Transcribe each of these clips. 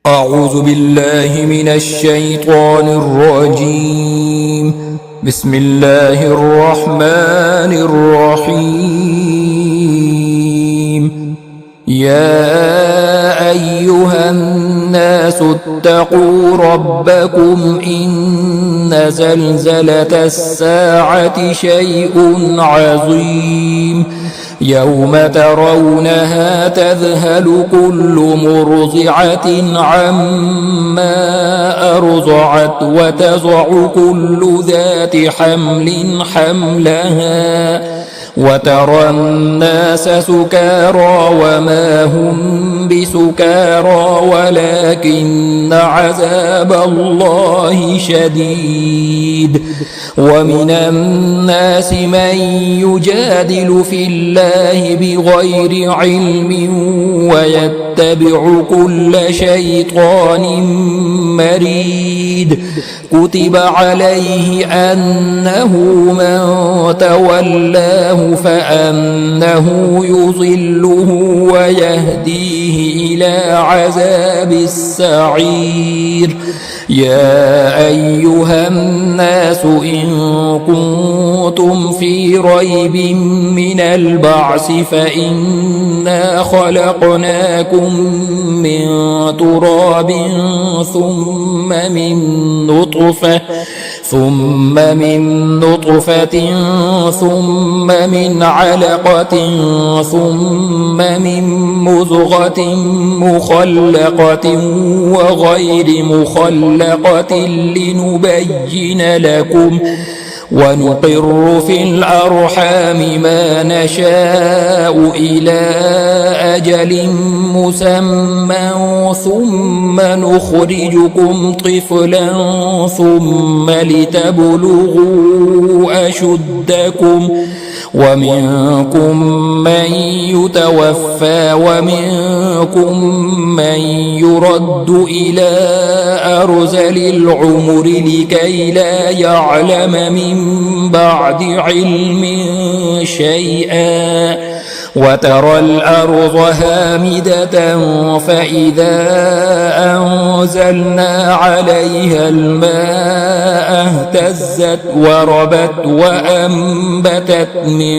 أعوذ بالله من الشيطان الرجيم. بسم الله الرحمن الرحيم. يا أيها الناس اتقوا ربكم إن زلزلة الساعة شيء عظيم يوم ترونها تذهل كل مرضعة عما أرضعت وتضع كل ذات حمل حملها وترى الناس سكارى وما هم بسكارى ولكن عذاب الله شديد. ومن الناس من يجادل في الله بغير علم ويتبع كل شيطان مريد. كتب عليه أنه من تولاه فأنه يضله ويهديه إلى عذاب السعير. يا أيها الناس إن كنتم في ريب من البعث فإنا خلقناكم من تراب ثم من نطفة ثم من علقة ثم من مضغة مخلقة وغير مخلقة لنبين لكم ونقر في الأرحام ما نشاء إلى أجل مسمى ثم نخرجكم طفلا ثم لتبلغوا أشدكم ومنكم من يتوفى ومنكم من يرد إلى أرذل العمر لكي لا يعلم من بعد علم شيئا. وترى الأرض هامدة فإذا أنزلنا عليها الماء اهتزت وربت وأنبتت من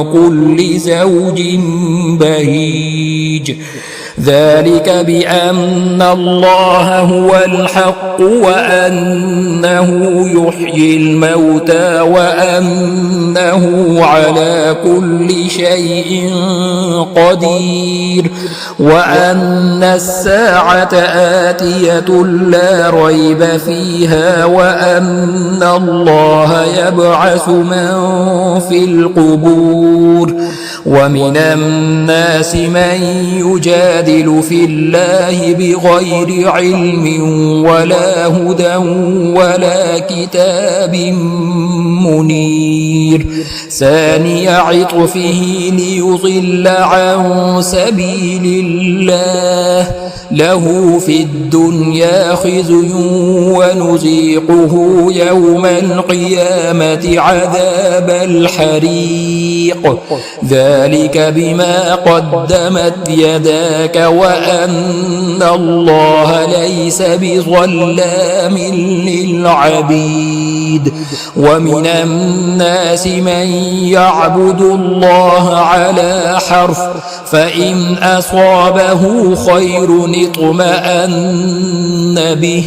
كل زوج بهيج. ذلك بأن الله هو الحق وأنه يحيي الموتى وأنه على كل شيء قدير وأن الساعة آتية لا ريب فيها وأن الله يبعث من في القبور. ومن الناس من يجادل في الله بغير علم ولا هدى ولا كتاب منير. ثاني عطفه ليضل عن سبيل الله له في الدنيا خزي ونذيقه يوم القيامة عذاب الحريق. ذلك بما قدمت يداك وأن الله ليس بظلام للعبيد. ومن الناس من يعبد الله على حرف فإن أصابه خير اطمأن به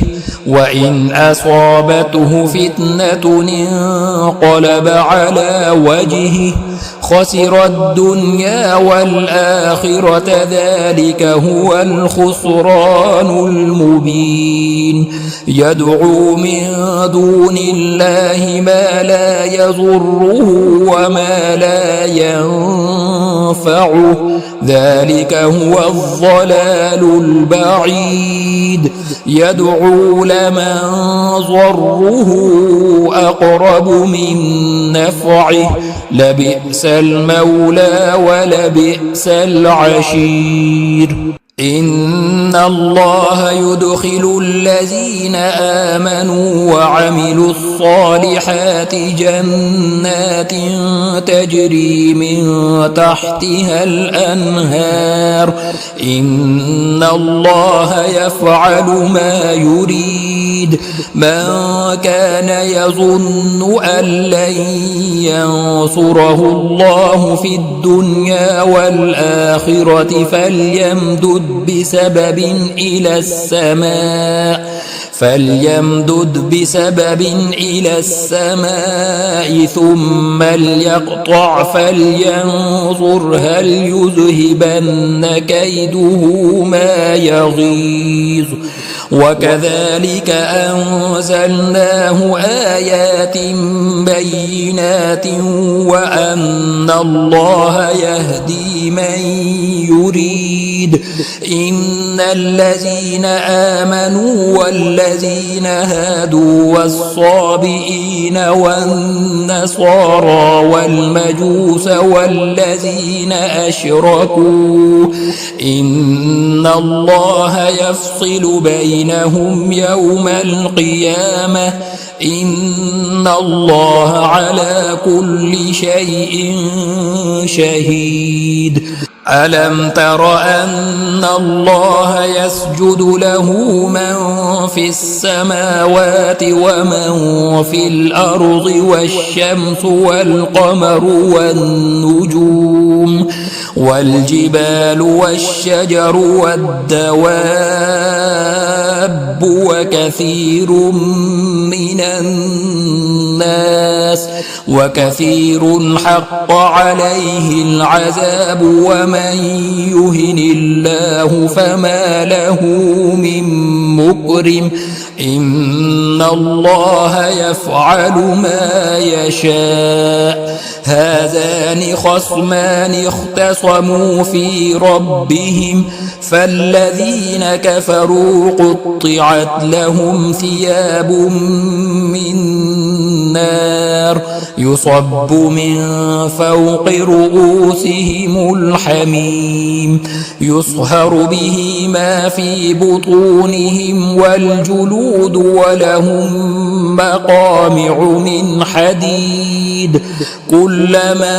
وإن أصابته فتنة انقلب على وجهه خسر الدنيا والآخرة ذلك هو الخسران المبين. يدعو من دون الله ما لا يضره وما لا ينفعه ذلك هو الضلال البعيد. يدعو لمن ضره أقرب من نفعه لبئس المولى ولبئس العشير. إن الله يدخل الذين آمنوا وعملوا الصالحات جنات تجري من تحتها الأنهار إن الله يفعل ما يريد من كان يظن أن لن ينصره الله في الدنيا والآخرة فليمدد بسبب إلى السماء ثم ليقطع فلينظر هل يذهبن كيده ما يغيظ وكذلك أنزلناه آيات بينات وأن الله يهدي من يريد إن الذين آمنوا والذين هادوا والصابئين والنصارى والمجوس والذين أشركوا إن الله يفصل بينهم يوم القيامة إن الله على كل شيء شهيد ألم تر أن الله يسجد له من في السماوات ومن في الأرض والشمس والقمر والنجوم والجبال والشجر والدواب وكثير حق عليه العذاب ومن يهن الله فما له من مكرم إن الله يفعل ما يشاء هذان خصمان اختصموا في ربهم فالذين كفروا قطعت لهم ثياب من نار يصب من فوق رؤوسهم الحميم يصهر به ما في بطونهم والجلود ولهم مقامع من حديد كلما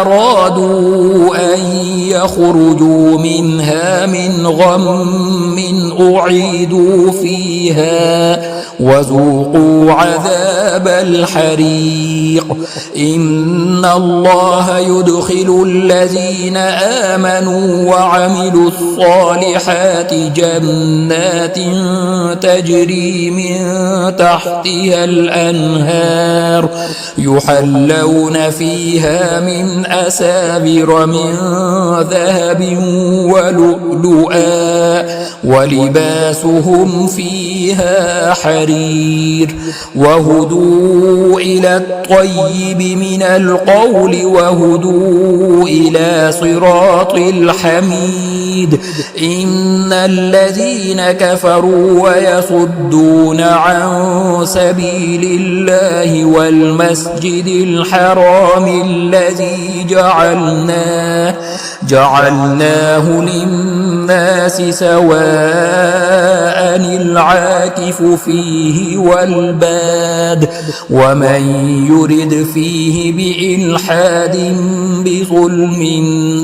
أرادوا أن يخرجوا منها من غم أعيدوا فيها وذوقوا عذاب الحريق إن الله يدخل الذين آمنوا وعملوا الصالحات جنات تجري من تحتها الأنهار يحلون فيها من أساور من ذهب ولؤلؤا ولباسهم فيها حرير وهدوا إلى الطيب من القول وهدوا إلى صراط الحميد إن الذين كفروا ويصدون عن سبيل الله والمسجد الحرام الذي جعلناه للناس سواء العاكف فيه والباد ومن يرد فيه بإلحاد بظلم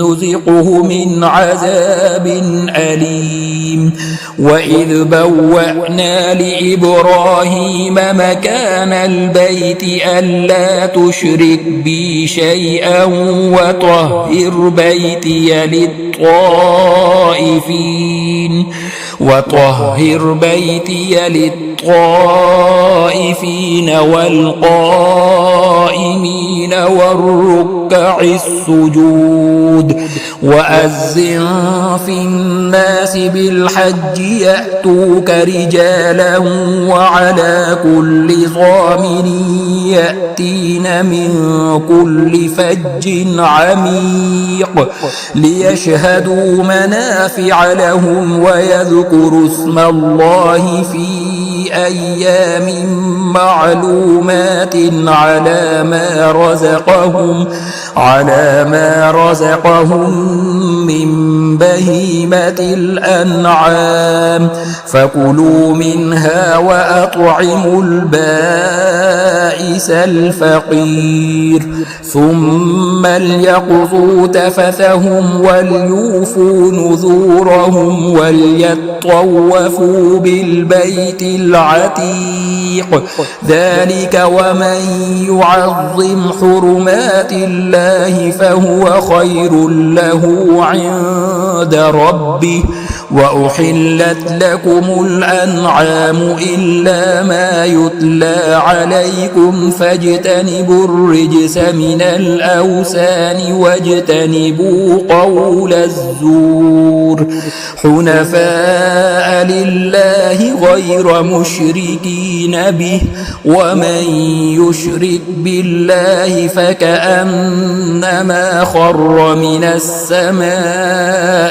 نذقه من عذاب أليم وإذ بوأنا لإبراهيم مكان البيت ألا تشرك بي شيئا وطهر بيتي للطائفين والقائمين والركع السجود وأذن في الناس بالحج يأتوك رجالا وعلى كل ضامر يأتين من كل فج عميق ليشهدوا منافع لهم ويذكروا اسم الله في أيام معلومات على ما رزقهم من بهيمة الأنعام فكلوا منها وأطعموا البائس الفقير ثم ليقضوا تفثهم وليوفوا نذورهم وليطوفوا بالبيت العتيق ذلك ومن يعظم حرمات الله فهو خير له عند ربه وأحلت لكم الأنعام إلا ما يتلى عليكم فاجتنبوا الرجس من الأوثان واجتنبوا قول الزور حنفاء لله غير مشركين به ومن يشرك بالله فكأنما خر من السماء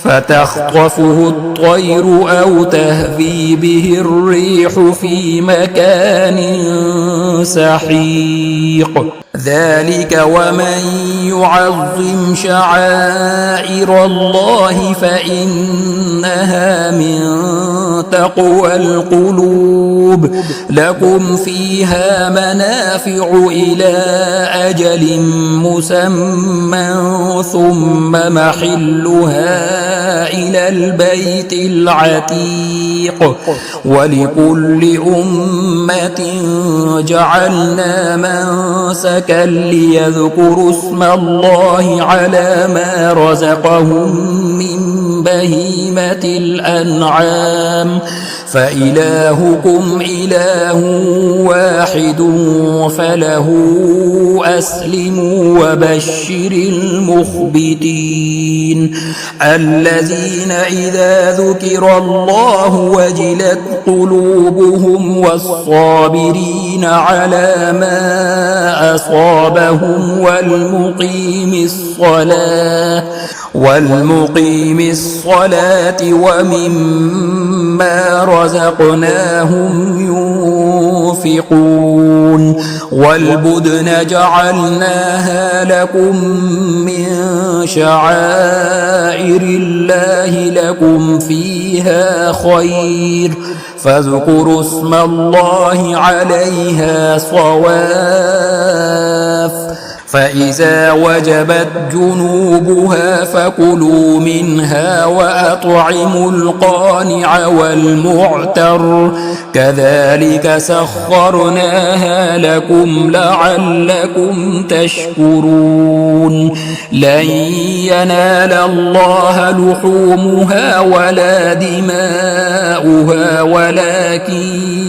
فتخطفه الطير أو تهوي به الريح في مكان سحيق ذلك ومن يعظم شعائر الله فإنها من تقوى القلوب لكم فيها منافع إلى أجل مسمى ثم محلها إلى البيت العتيق ولكل أمة جعلنا منسكا ليذكروا اسم الله على ما رزقهم من بهيمة الأنعام فإلهكم إله واحد فله أسلموا وبشر المخبتين الذين إذا ذكر الله وجلت قلوبهم والصابرين على ما أصابهم والمقيم الصلاة ومما رزقناهم ينفقون والبدن جعلناها لكم من شعائر الله لكم فيها خير فاذكروا اسم الله عليها صواف فإذا وجبت جنوبها فكلوا منها وأطعموا القانع والمعتر كذلك سخرناها لكم لعلكم تشكرون لن ينال الله لحومها ولا دماؤها ولكن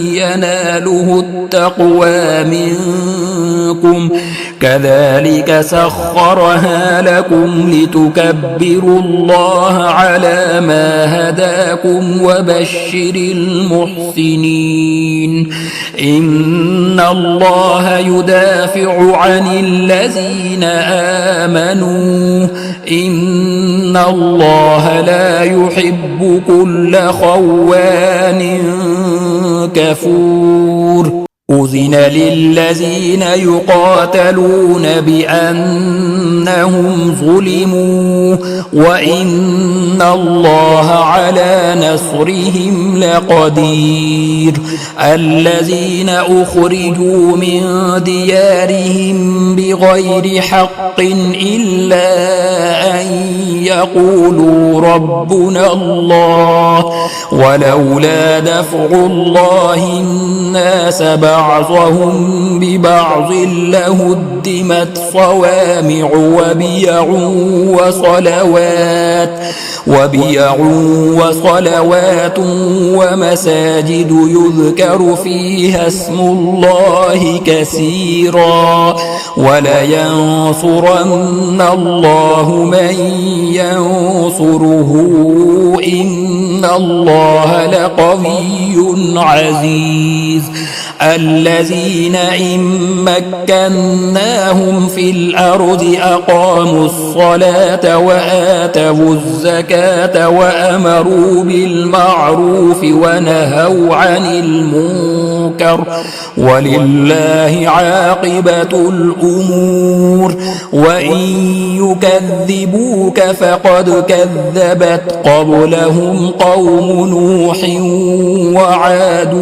يناله التقوى منكم كذلك سخرها لكم لتكبروا الله على ما هداكم وبشر المحسنين إن الله يدافع عن الذين آمنوا إن الله لا يحب كل خوان كفور أذن للذين يقاتلون بأنهم ظلموا وإن الله على نصرهم لقدير الذين أخرجوا من ديارهم بغير حق إلا أن يقولوا ربنا الله ولولا دفع الله الناس بعضهم ببعض لهدمت صوامع وبيع وصلوات ومساجد يذكر فيها اسم الله كثيرا ولينصرن الله من ينصره إن الله لقوي عزيز الذين إن مكناهم في الأرض أقاموا الصلاة وآتوا الزكاة وأمروا بالمعروف ونهوا عن المنكر ولله عاقبة الأمور وإن يكذبوك فقد كذبت قبلهم قوم نوح وعاد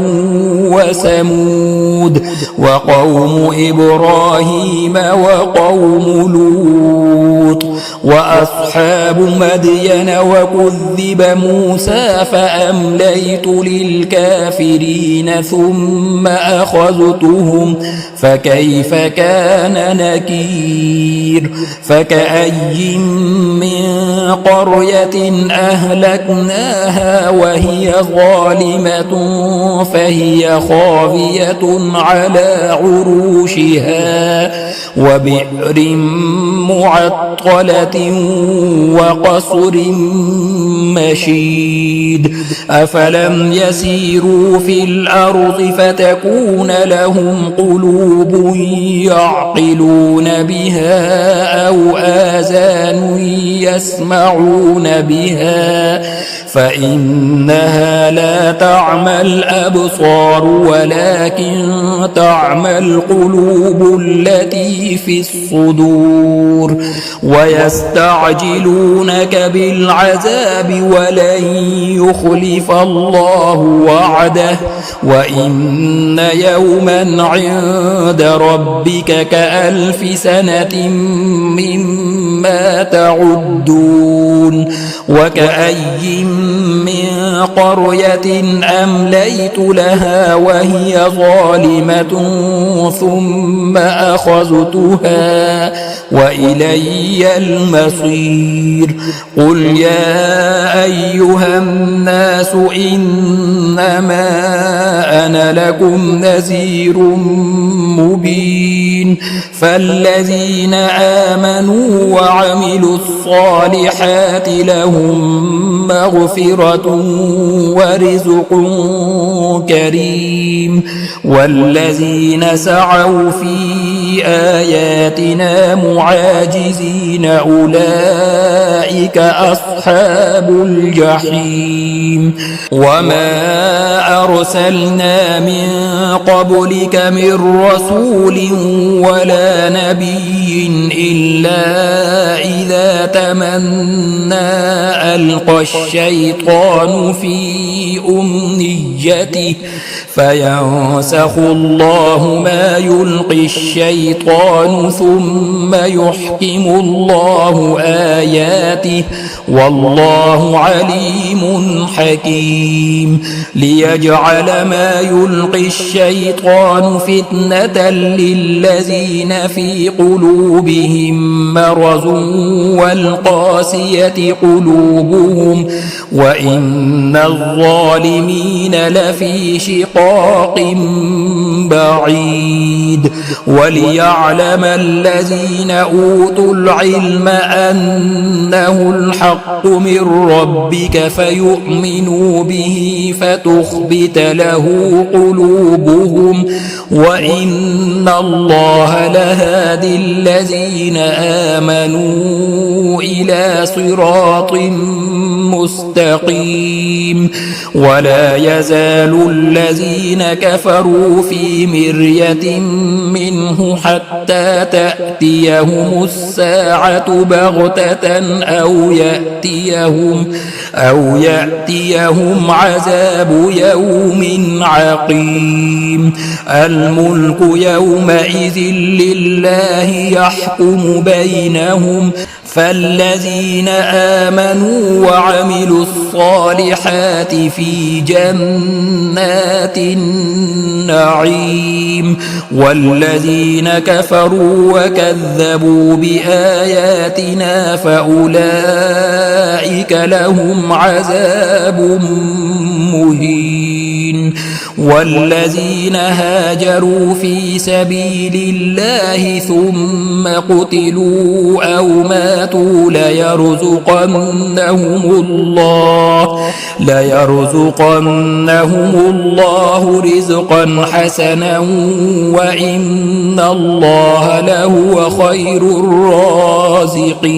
وثمود وقوم إبراهيم وقوم لوط وأصحاب مدين وكذب موسى فأمليت للكافرين ثم أخذتهم فكيف كان نكير فكأي من قرية أهلكناها وهي ظالمة فهي خاوية على عروشها وبئر معطلة وقصر مشيد أفلم يسيروا في الأرض فتكون لهم قلوب يعقلون بها أو آذان يسمعون بها فإنها لا تعمى الأبصار ولكن تعمى القلوب التي في الصدور ويستعجلونك بالعذاب ولن يخلف الله وعده وإن يوما عند ربك كألف سنة مما تعدون وكأي من قرية أمليت لها وهي ظالمة ثم أخذتها وإلي المصير قل يا أيها الناس إنما أنا لكم نذير مبين فالذين آمنوا وعملوا الصالحات لهم مغفرة ورزق كريم والذين سعوا في آياتنا معاجزين أولئك أصحاب الجحيم وما أرسلنا من قبلك من رسول ولا نبي إلا إذا تمنى ألقى الشيطان في أمنيته فينسخ الله ما يلقي الشيطان ثم يحكم الله آياته والله عليم حكيم ليجعل ما يلقي الشيطان فتنة للذين في قلوبهم مرض والقاسية قلوبهم وإن الظالمين لفي شقاق بعيد وليعلم الذين أوتوا العلم أنه الحق من ربك فيؤمنوا به فتخبت له قلوبهم وإن الله لهادي الذين آمنوا إلى صراط مستقيم ولا يزال الذين كفروا في مرية منه حتى تأتيهم الساعة بغتة أو يأتيهم عذاب يوم عقيم الملك يومئذ لله يحكم بينهم فالذين آمنوا وعملوا الصالحات في جنات النعيم والذين كفروا وكذبوا بآياتنا فأولئك لهم عذاب مهين والذين هاجروا في سبيل الله ثم قتلوا أو ماتوا ماتوا ليرزقنهم الله رزقا حسنا وإن الله لهو خير الرازقين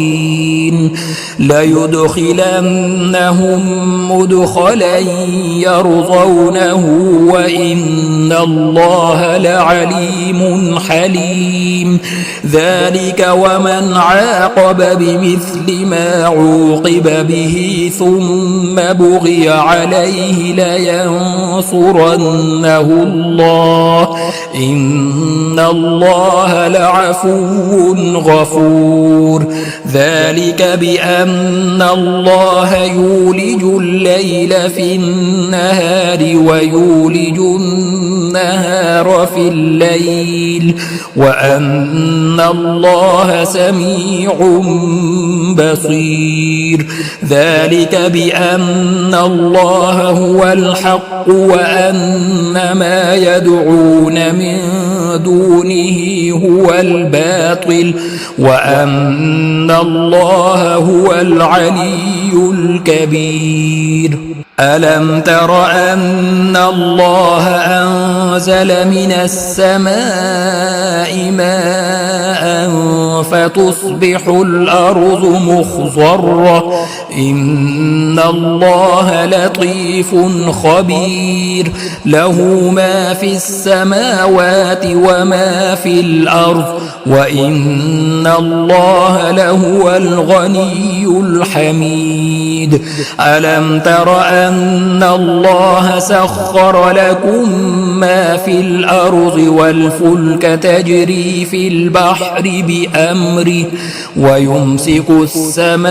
ليدخلنهم مدخلا يرضونه وإن الله لعليم حليم ذلك ومن عاقب بمثل ما عوقب به ثم بغي عليه لينصرنه الله إن الله لعفو غفور ذلك بأن الله يولج الليل في النهار ويولج النهار في الليل وأن الله سميع بصير ذلك بأن الله هو الحق وأن ما يدعون من دونه هو الباطل وأن الله هو العلي الكبير ألم تر أن الله أنزل من السماء ماء فتصبح الأرض مخضرة إن الله لطيف خبير له ما في السماوات وما في الأرض وإن الله لهو الغني الحميد ألم تر أن الله سخر لكم ما في الأرض والفلك تجري في البحر بأمره ويمسك السماء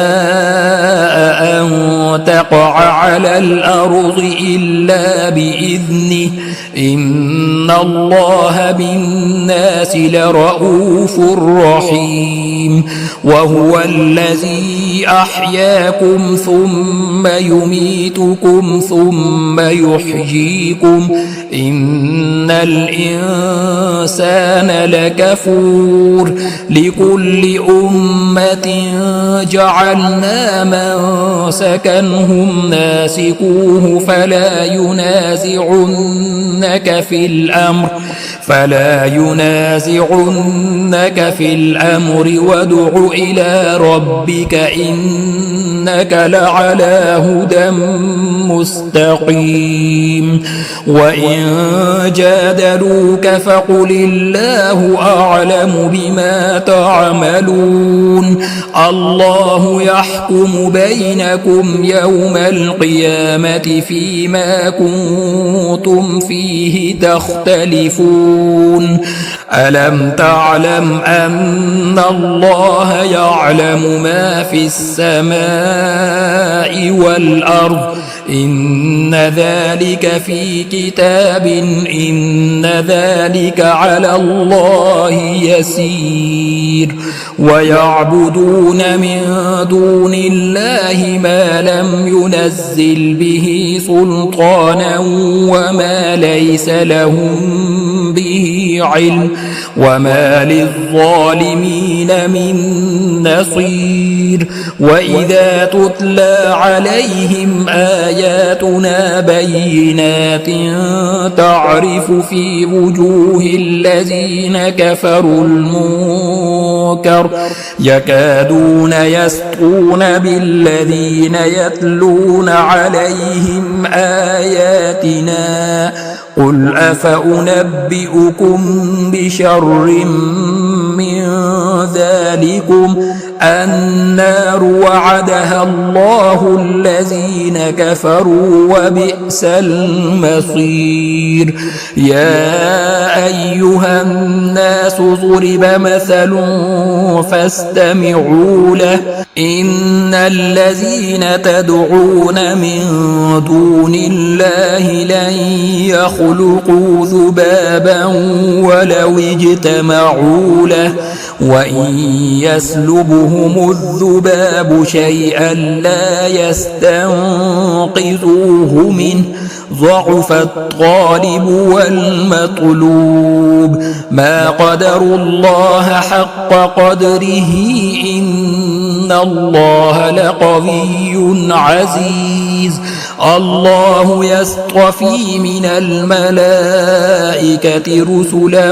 أن تقع على الأرض إلا بإذنه إن الله بالناس لرؤوف رحيم وهو الذي أحياكم ثم يميتكم ثم يحييكم إن الإنسان لكفور لكل أمة جعلنا منسكا هم ناسكوه فلا ينازعنك في الأمر وادع إلى ربك إنك لعلى هدى مستقيم وإن جادلوك فقل الله أعلم بما تعملون الله يحكم بينكم يوم القيامة فيما كنتم فيه تختلفون ألم تعلم أن الله يعلم ما في السماء والأرض إن ذلك في كتاب إن ذلك على الله يسير ويعبدون من دون الله ما لم ينزل به سلطانا وما ليس لهم به علم وما للظالمين من نصير وإذا تتلى عليهم آياتنا بينات تعرف في وجوه الذين كفروا المنكر يكادون يسطون بالذين يتلون عليهم آياتنا قل أفأنبئكم بشر من ذلكم النار وعدها الله الذين كفروا وبئس المصير يا أيها الناس ضرب مثل فاستمعوا له إن الذين تدعون من دون الله لن يخلقوا ذبابا ولو اجتمعوا له وإن يسلبهم الذباب شيئا لا يستنقذوه لتنقذوه منه ضعف الطالب والمطلوب ما قدروا الله حق قدره إن الله لقوي عزيز الله يصطفي من الملائكة رسلا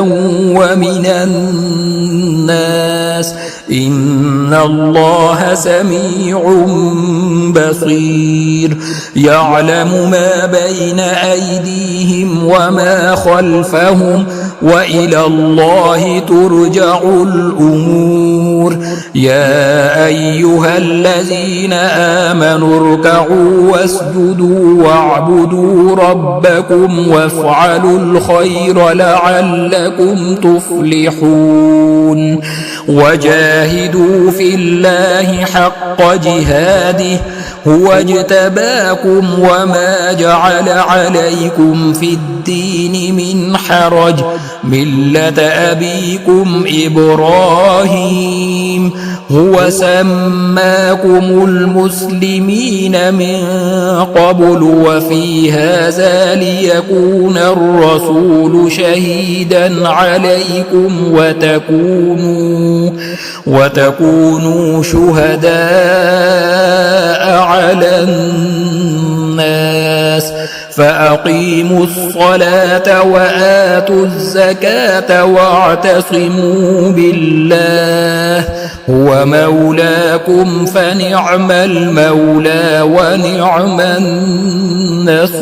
ومن الناس إن الله سميع بصير يعلم ما بين أيديهم وما خلفهم وإلى الله ترجع الأمور يا أيها الذين آمنوا اركعوا واسجدوا واعبدوا ربكم وافعلوا الخير لعلكم تفلحون وجاهدوا في الله حق جهاده هو اجتباكم وما جعل عليكم في الدين من حرج ملة أبيكم إبراهيم هو سماكم المسلمين من قبل وفي هذا ليكون الرسول شهيدا عليكم وتكونوا شهداء على الناس فأقيموا الصلاة وآتوا الزكاة واعتصموا بالله هو مولاكم فنعم المولى ونعم النصير